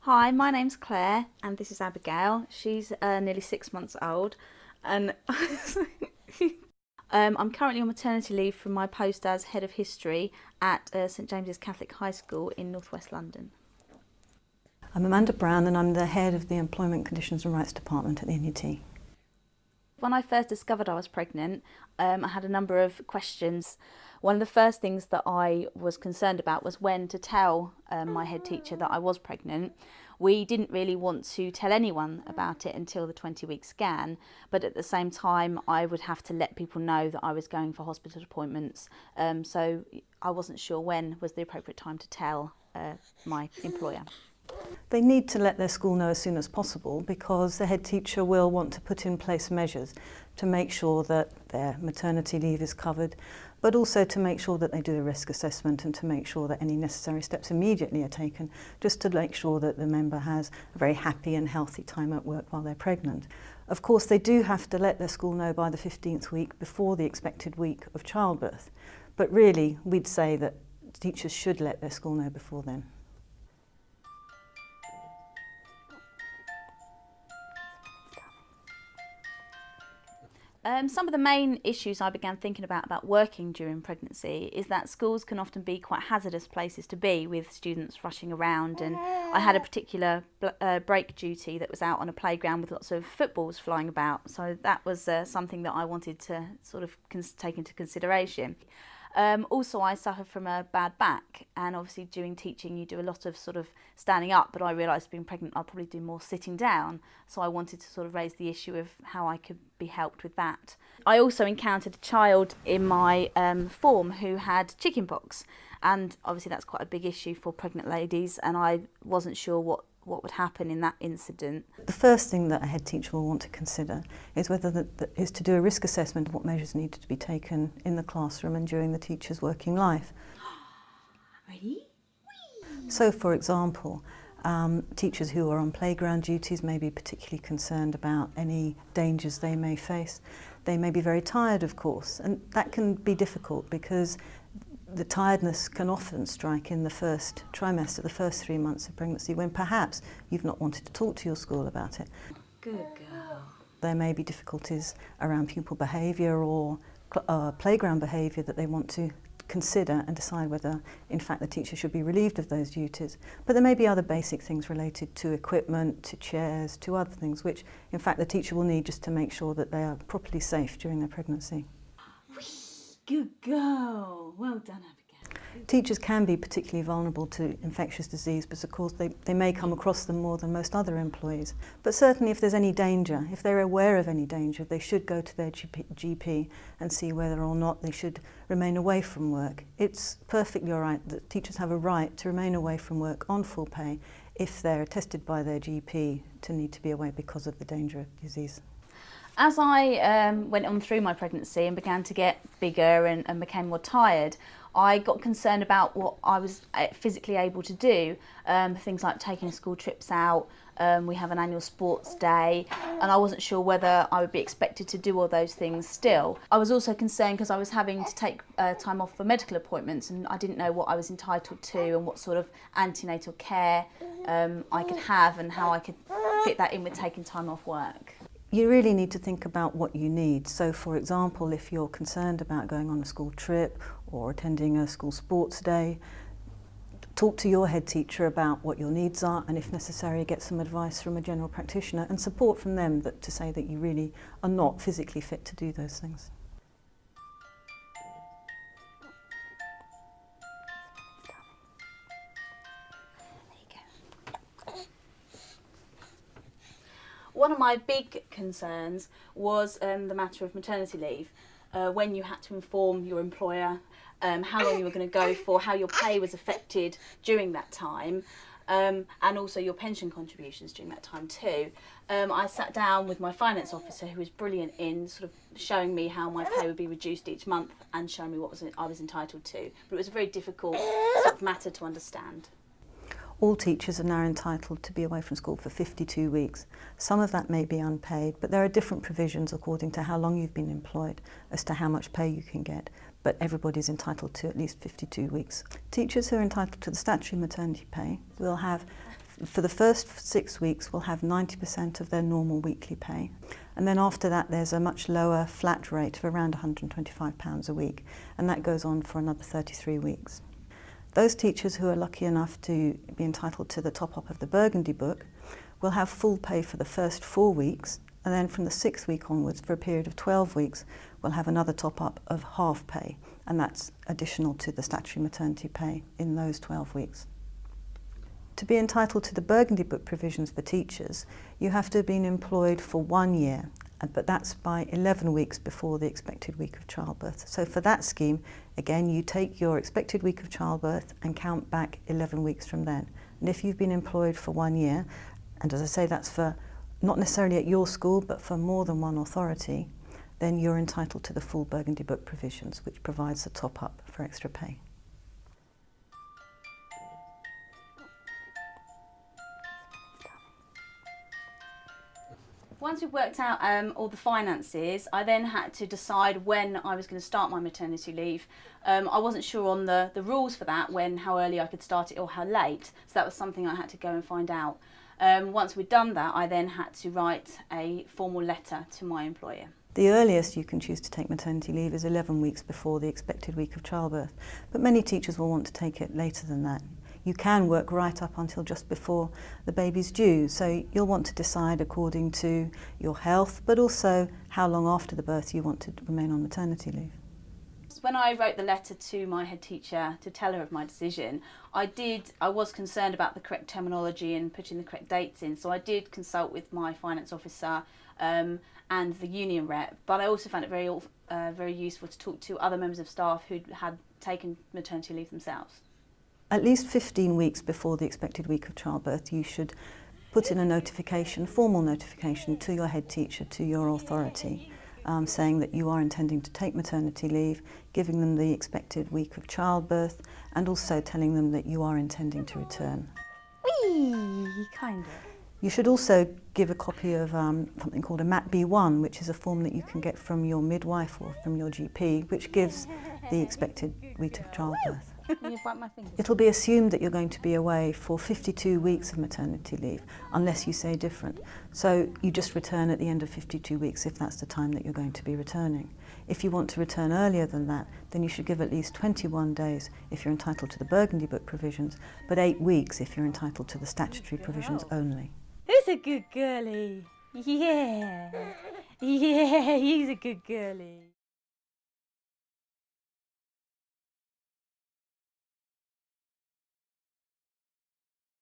Hi, my name's Claire and this is Abigail. She's nearly 6 months old and I'm currently on maternity leave from my post as Head of History at St James's Catholic High School in North West London. I'm Amanda Brown and I'm the Head of the Employment Conditions and Rights Department at the NUT. When I first discovered I was pregnant, I had a number of questions. One of the first things that I was concerned about was when to tell my head teacher that I was pregnant. We didn't really want to tell anyone about it until the 20-week scan, but at the same time I would have to let people know that I was going for hospital appointments, so I wasn't sure when was the appropriate time to tell my employer. They need to let their school know as soon as possible because the head teacher will want to put in place measures to make sure that their maternity leave is covered, but also to make sure that they do a risk assessment and to make sure that any necessary steps immediately are taken, just to make sure that the member has a very happy and healthy time at work while they're pregnant. Of course, they do have to let their school know by the 15th week before the expected week of childbirth, but really we'd say that teachers should let their school know before then. Some of the main issues I began thinking about working during pregnancy is that schools can often be quite hazardous places to be with students rushing around, and I had a particular break duty that was out on a playground with lots of footballs flying about, so that was something that I wanted to sort of take into consideration. Also, I suffer from a bad back, and obviously during teaching you do a lot of sort of standing up, but I realised being pregnant I'll probably do more sitting down, so I wanted to sort of raise the issue of how I could be helped with that. I also encountered a child in my form who had chickenpox, and obviously that's quite a big issue for pregnant ladies, and I wasn't sure what would happen in that incident. The first thing that a head teacher will want to consider is is to do a risk assessment of what measures need to be taken in the classroom and during the teacher's working life. Ready? So, for example, teachers who are on playground duties may be particularly concerned about any dangers they may face. They may be very tired, of course, and that can be difficult because the tiredness can often strike in the first trimester, the first 3 months of pregnancy, when perhaps you've not wanted to talk to your school about it. Good girl. There may be difficulties around pupil behaviour or playground behaviour that they want to consider and decide whether, in fact, the teacher should be relieved of those duties. But there may be other basic things related to equipment, to chairs, to other things, which, in fact, the teacher will need just to make sure that they are properly safe during their pregnancy. Good girl. Well done, Abigail. Teachers can be particularly vulnerable to infectious disease because, of course, they may come across them more than most other employees. But certainly if there's any danger, if they're aware of any danger, they should go to their GP and see whether or not they should remain away from work. It's perfectly all right that teachers have a right to remain away from work on full pay if they're attested by their GP to need to be away because of the danger of disease. As I went on through my pregnancy and began to get bigger and became more tired, I got concerned about what I was physically able to do. Things like taking school trips out, we have an annual sports day, and I wasn't sure whether I would be expected to do all those things still. I was also concerned because I was having to take time off for medical appointments, and I didn't know what I was entitled to and what sort of antenatal care I could have and how I could fit that in with taking time off work. You really need to think about what you need. So, for example, if you're concerned about going on a school trip or attending a school sports day, talk to your head teacher about what your needs are, and if necessary, get some advice from a general practitioner and support from them to say that you really are not physically fit to do those things. One of my big concerns was the matter of maternity leave, when you had to inform your employer how long you were going to go for, how your pay was affected during that time, and also your pension contributions during that time too. I sat down with my finance officer, who was brilliant in sort of showing me how my pay would be reduced each month and showing me what I was entitled to. But it was a very difficult sort of matter to understand. All teachers are now entitled to be away from school for 52 weeks. Some of that may be unpaid, but there are different provisions according to how long you've been employed as to how much pay you can get. but everybody's entitled to at least 52 weeks. Teachers who are entitled to the statutory maternity pay will have, for the first 6 weeks, will have 90% of their normal weekly pay. And then after that, there's a much lower flat rate of around £125 a week, and that goes on for another 33 weeks. Those teachers who are lucky enough to be entitled to the top-up of the Burgundy book will have full pay for the first 4 weeks, and then from the 6th week onwards, for a period of 12 weeks, we'll have another top-up of half pay, and that's additional to the statutory maternity pay in those 12 weeks. To be entitled to the Burgundy book provisions for teachers, you have to have been employed for 1 year, but that's by 11 weeks before the expected week of childbirth. So for that scheme, again, you take your expected week of childbirth and count back 11 weeks from then. And if you've been employed for 1 year, and as I say, that's for not necessarily at your school, but for more than one authority, then you're entitled to the full Burgundy book provisions, which provides a top-up for extra pay. Once we've worked out all the finances, I then had to decide when I was going to start my maternity leave. I wasn't sure on the rules for that, how early I could start it or how late, so that was something I had to go and find out. Once we'd done that, I then had to write a formal letter to my employer. The earliest you can choose to take maternity leave is 11 weeks before the expected week of childbirth, but many teachers will want to take it later than that. You can work right up until just before the baby's due, so you'll want to decide according to your health, but also how long after the birth you want to remain on maternity leave. When I wrote the letter to my head teacher to tell her of my decision, I was concerned about the correct terminology and putting the correct dates in, so I did consult with my finance officer and the union rep, but I also found it very useful to talk to other members of staff who had taken maternity leave themselves. At least 15 weeks before the expected week of childbirth, you should put in a notification, formal notification to your head teacher, to your authority, saying that you are intending to take maternity leave, giving them the expected week of childbirth, and also telling them that you are intending to return. Whee! Kind of. You should also give a copy of something called a MAT B1, which is a form that you can get from your midwife or from your GP, which gives the expected week of childbirth. You bite my finger. It'll be assumed that you're going to be away for 52 weeks of maternity leave, unless you say different. So you just return at the end of 52 weeks if that's the time that you're going to be returning. If you want to return earlier than that, then you should give at least 21 days if you're entitled to the Burgundy book provisions, but 8 weeks if you're entitled to the statutory provisions only. Who's a good girlie? Yeah. Yeah, he's a good girlie.